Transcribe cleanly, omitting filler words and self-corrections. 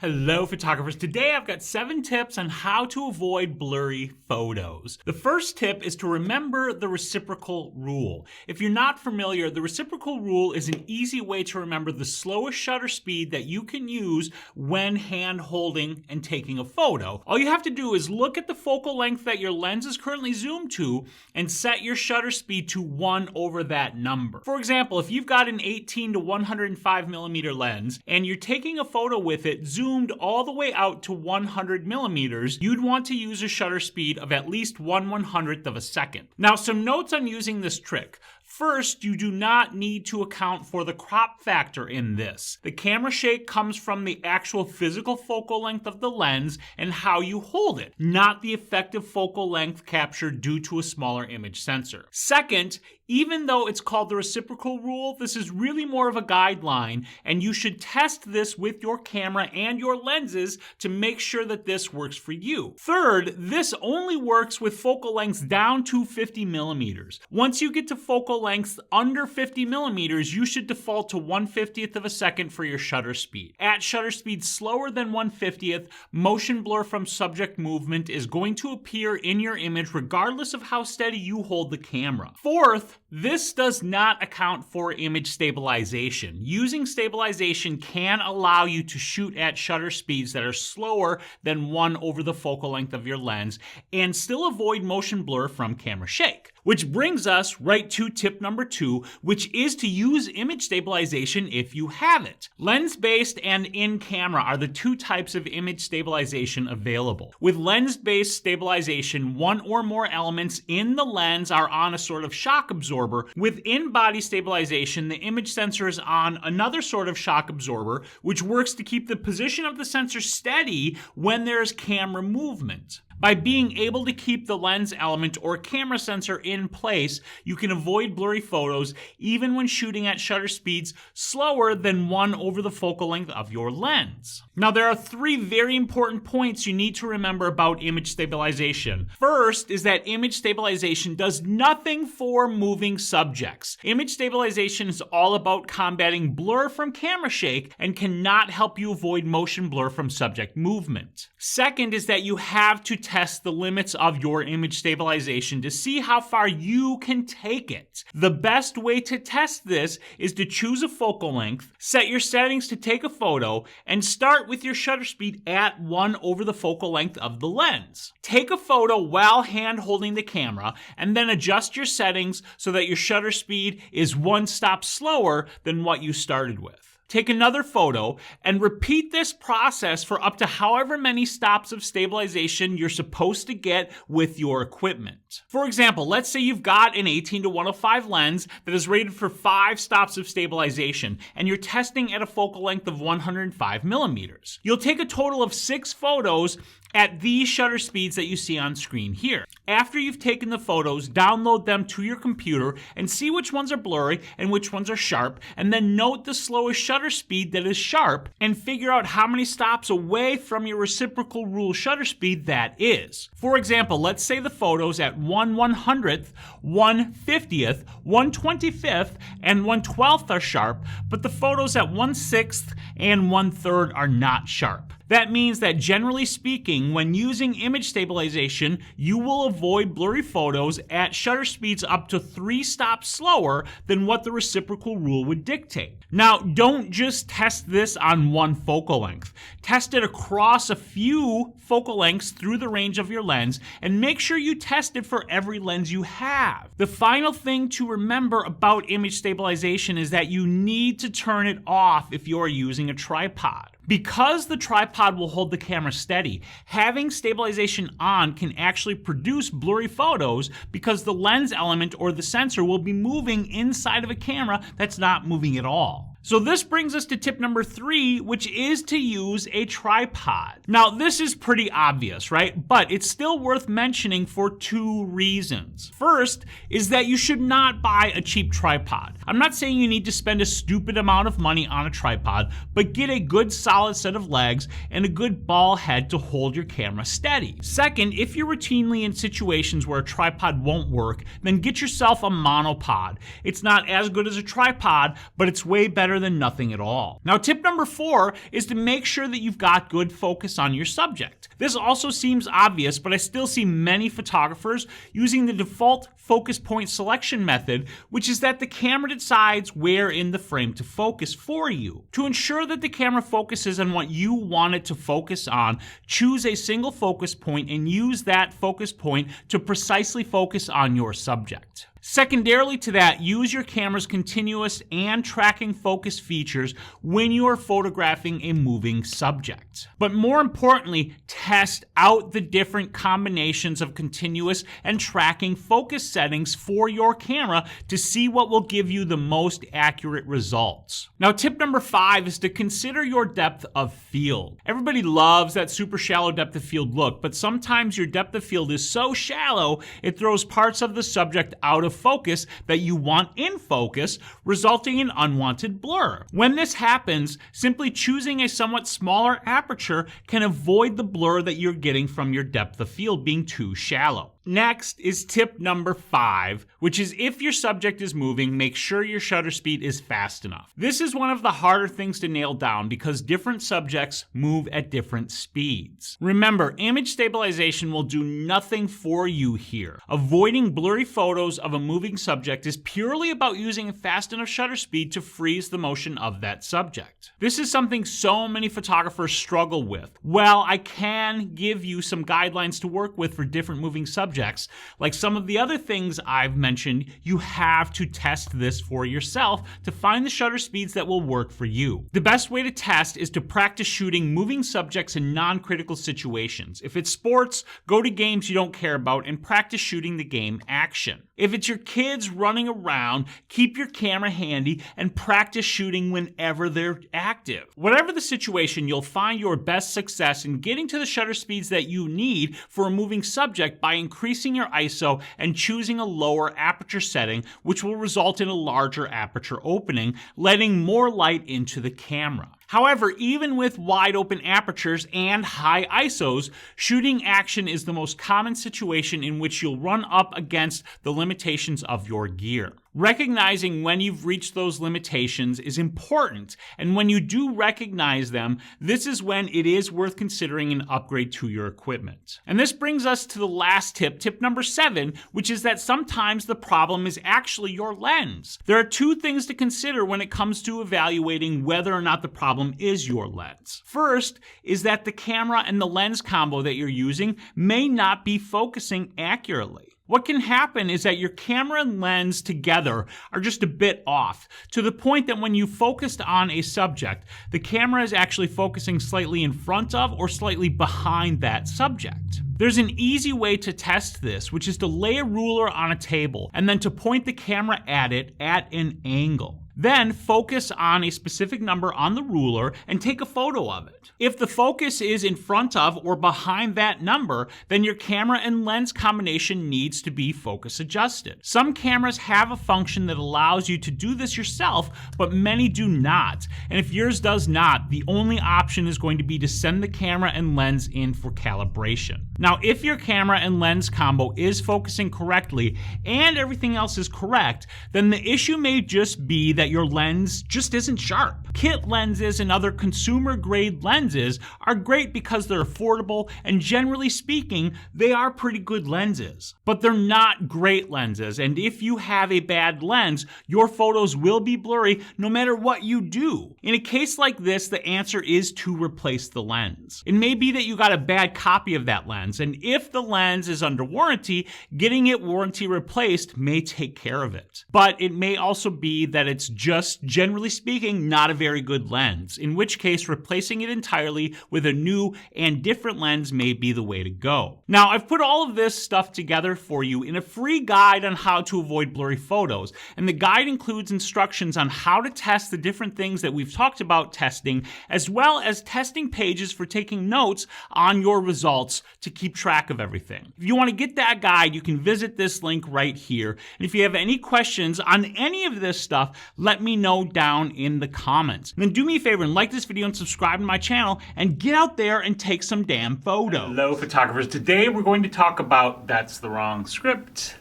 Hello photographers, today I've got 7 tips on how to avoid blurry photos. The first tip is to remember the reciprocal rule. If you're not familiar, the reciprocal rule is an easy way to remember the slowest shutter speed that you can use when hand holding and taking a photo. All you have to do is look at the focal length that your lens is currently zoomed to and set your shutter speed to 1 over that number. For example, if you've got an 18 to 105 millimeter lens and you're taking a photo with it zoomed all the way out to 100 millimeters, you'd want to use a shutter speed of at least 1/100th of a second. Now, some notes on using this trick. First, you do not need to account for the crop factor in this. The camera shake comes from the actual physical focal length of the lens and how you hold it, not the effective focal length captured due to a smaller image sensor. Second, even though it's called the reciprocal rule, this is really more of a guideline, and you should test this with your camera and your lenses to make sure that this works for you. Third, this only works with focal lengths down to 50 millimeters. Once you get to focal lengths under 50 millimeters, you should default to 1/50th of a second for your shutter speed. At shutter speed slower than 1/50th, motion blur from subject movement is going to appear in your image regardless of how steady you hold the camera. Fourth, this does not account for image stabilization. Using stabilization can allow you to shoot at shutter speeds that are slower than 1 over the focal length of your lens and still avoid motion blur from camera shake. Which brings us right to tip number 2, which is to use image stabilization if you have it. Lens-based and in-camera are the 2 types of image stabilization available. With lens-based stabilization, 1 or more elements in the lens are on a sort of shock absorber. With in-body stabilization, the image sensor is on another sort of shock absorber, which works to keep the position of the sensor steady when there's camera movement. By being able to keep the lens element or camera sensor in place, you can avoid blurry photos even when shooting at shutter speeds slower than 1 over the focal length of your lens. Now, there are 3 very important points you need to remember about image stabilization. First is that image stabilization does nothing for moving subjects. Image stabilization is all about combating blur from camera shake and cannot help you avoid motion blur from subject movement. Second is that you have to test the limits of your image stabilization to see how far you can take it. The best way to test this is to choose a focal length, set your settings to take a photo, and start with your shutter speed at 1 over the focal length of the lens. Take a photo while hand holding the camera, and then adjust your settings so that your shutter speed is 1 stop slower than what you started with. Take another photo and repeat this process for up to however many stops of stabilization you're supposed to get with your equipment. For example, let's say you've got an 18 to 105 lens that is rated for 5 stops of stabilization, and you're testing at a focal length of 105 millimeters. You'll take a total of 6 photos at these shutter speeds that you see on screen here. After you've taken the photos, download them to your computer and see which ones are blurry and which ones are sharp, and then note the slowest shutter speed that is sharp and figure out how many stops away from your reciprocal rule shutter speed that is. For example, let's say the photos at 1/100th, 1/50th, 1/25th, and 1/12th are sharp, but the photos at 1/6th and 1/3 are not sharp. That means that generally speaking, when using image stabilization, you will avoid blurry photos at shutter speeds up to 3 stops slower than what the reciprocal rule would dictate. Now, don't just test this on 1 focal length. Test it across a few focal lengths through the range of your lens, and make sure you test it for every lens you have. The final thing to remember about image stabilization is that you need to turn it off if you are using a tripod. Because the tripod will hold the camera steady, having stabilization on can actually produce blurry photos because the lens element or the sensor will be moving inside of a camera that's not moving at all. So this brings us to tip number 3, which is to use a tripod. Now, this is pretty obvious, right? But it's still worth mentioning for 2 reasons. First is that you should not buy a cheap tripod. I'm not saying you need to spend a stupid amount of money on a tripod, but get a good solid set of legs and a good ball head to hold your camera steady. Second, if you're routinely in situations where a tripod won't work, then get yourself a monopod. It's not as good as a tripod, but it's way better than nothing at all. Now, tip number 4 is to make sure that you've got good focus on your subject. This also seems obvious, but I still see many photographers using the default focus point selection method, which is that the camera decides where in the frame to focus for you. To ensure that the camera focuses on what you want it to focus on, choose a single focus point and use that focus point to precisely focus on your subject. Secondarily to that, use your camera's continuous and tracking focus features when you are photographing a moving subject. But more importantly, test out the different combinations of continuous and tracking focus settings for your camera to see what will give you the most accurate results. Now, tip number 5 is to consider your depth of field. Everybody loves that super shallow depth of field look, but sometimes your depth of field is so shallow it throws parts of the subject out of focus that you want in focus, resulting in unwanted blur. When this happens, simply choosing a somewhat smaller aperture can avoid the blur that you're getting from your depth of field being too shallow. Next is tip number 5, which is if your subject is moving, make sure your shutter speed is fast enough. This is one of the harder things to nail down because different subjects move at different speeds. Remember, image stabilization will do nothing for you here. Avoiding blurry photos of a moving subject is purely about using a fast enough shutter speed to freeze the motion of that subject. This is something so many photographers struggle with. Well, I can give you some guidelines to work with for different moving subjects. Like some of the other things I've mentioned, you have to test this for yourself to find the shutter speeds that will work for you. The best way to test is to practice shooting moving subjects in non-critical situations. If it's sports, go to games you don't care about and practice shooting the game action. If it's your kids running around, keep your camera handy and practice shooting whenever they're active. Whatever the situation, you'll find your best success in getting to the shutter speeds that you need for a moving subject by increasing your ISO and choosing a lower aperture setting, which will result in a larger aperture opening, letting more light into the camera. However, even with wide open apertures and high ISOs, shooting action is the most common situation in which you'll run up against the limitations of your gear. Recognizing when you've reached those limitations is important, and when you do recognize them, this is when it is worth considering an upgrade to your equipment. And this brings us to the last tip, tip number 7, which is that sometimes the problem is actually your lens. There are 2 things to consider when it comes to evaluating whether or not the problem is your lens. First is that the camera and the lens combo that you're using may not be focusing accurately. What can happen is that your camera and lens together are just a bit off, to the point that when you focused on a subject, the camera is actually focusing slightly in front of or slightly behind that subject. There's an easy way to test this, which is to lay a ruler on a table and then to point the camera at it at an angle. Then focus on a specific number on the ruler and take a photo of it. If the focus is in front of or behind that number, then your camera and lens combination needs to be focus adjusted. Some cameras have a function that allows you to do this yourself, but many do not. And if yours does not, the only option is going to be to send the camera and lens in for calibration. Now, if your camera and lens combo is focusing correctly and everything else is correct, then the issue may just be that your lens just isn't sharp. Kit lenses and other consumer grade lenses are great because they're affordable, and generally speaking, they are pretty good lenses. But they're not great lenses, and if you have a bad lens, your photos will be blurry no matter what you do. In a case like this, the answer is to replace the lens. It may be that you got a bad copy of that lens, and if the lens is under warranty, getting it warranty replaced may take care of it. But it may also be that it's just, generally speaking, not a very good lens, in which case replacing it entirely with a new and different lens may be the way to go. Now, I've put all of this stuff together for you in a free guide on how to avoid blurry photos, and the guide includes instructions on how to test the different things that we've talked about testing, as well as testing pages for taking notes on your results to keep track of everything. If you want to get that guide, you can visit this link right here. And if you have any questions on any of this stuff, let me know down in the comments. And then do me a favor and like this video and subscribe to my channel and get out there and take some damn photos. Hello, photographers. Today we're going to talk about, that's the wrong script.